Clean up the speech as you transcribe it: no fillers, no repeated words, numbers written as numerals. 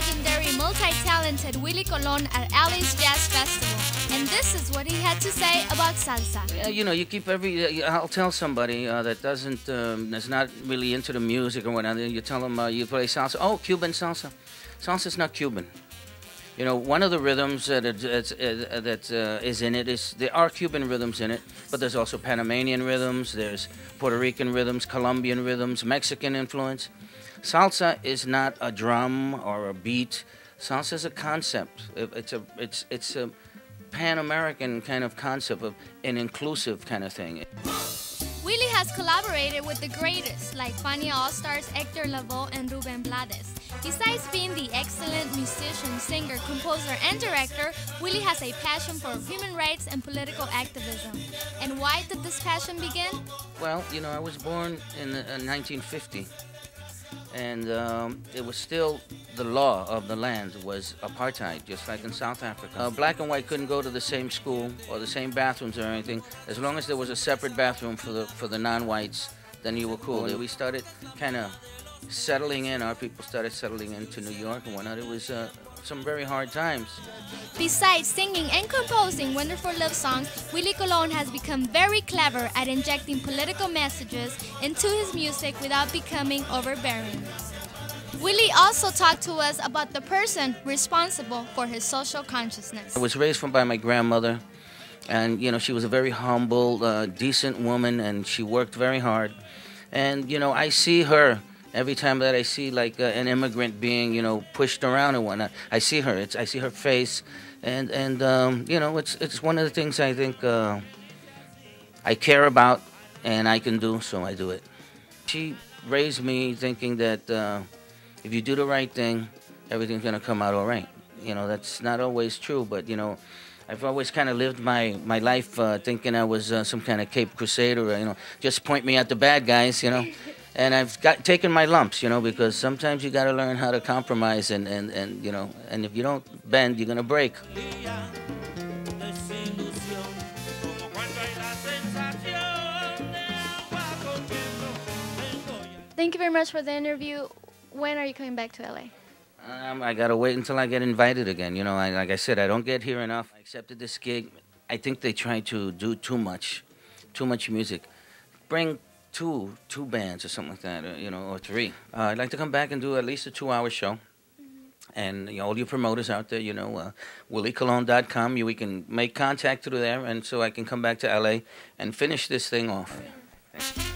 legendary, multi-talented Willie Colon at LA's Jazz Festival. And this is what he had to say about salsa. Yeah, you know, you keep I'll tell somebody that that's not really into the music or whatnot. You tell them you play salsa. Oh, Cuban salsa. Salsa's not Cuban. You know, one of the rhythms that is in it is there are Cuban rhythms in it, but there's also Panamanian rhythms, there's Puerto Rican rhythms, Colombian rhythms, Mexican influence. Salsa is not a drum or a beat. Salsa is a concept. It's a Pan-American kind of concept of an inclusive kind of thing. Willie has collaborated with the greatest like Fania All-Stars Hector Lavoe and Ruben Blades. Besides being the excellent musician, singer, composer, and director, Willie has a passion for human rights and political activism. And why did this passion begin? Well, you know, I was born in 1950, and it was still the law of the land was apartheid, just like in South Africa. Black and white couldn't go to the same school or the same bathrooms or anything. As long as there was a separate bathroom for the non-whites, then you were cool. And we started kind of settling in. Our people started settling into New York and whatnot. It was some very hard times. Besides singing and composing wonderful love songs, Willie Colon has become very clever at injecting political messages into his music without becoming overbearing. Willie also talked to us about the person responsible for his social consciousness. I was raised by my grandmother, and you know, she was a very humble, decent woman, and she worked very hard. And you know, I see her every time that I see like an immigrant being, you know, pushed around and whatnot. I see her. I see her face, and you know, it's one of the things I think I care about and I can do, so I do it. She raised me thinking that if you do the right thing, everything's gonna come out all right. You know, that's not always true, but you know, I've always kind of lived my life thinking I was some kind of Cape Crusader, you know, just point me at the bad guys, you know. And I've taken my lumps, you know, because sometimes you got to learn how to compromise, and you know, and if you don't bend, you're gonna break. Thank you very much for the interview. When are you coming back to LA? I gotta wait until I get invited again. You know, like I said, I don't get here enough. I accepted this gig. I think they try to do too much music. Bring two bands or something like that, you know, or three. I'd like to come back and do at least a 2-hour show. And you know, all you promoters out there, you know, williecolon.com, we can make contact through there, and so I can come back to LA and finish this thing off. Thank you.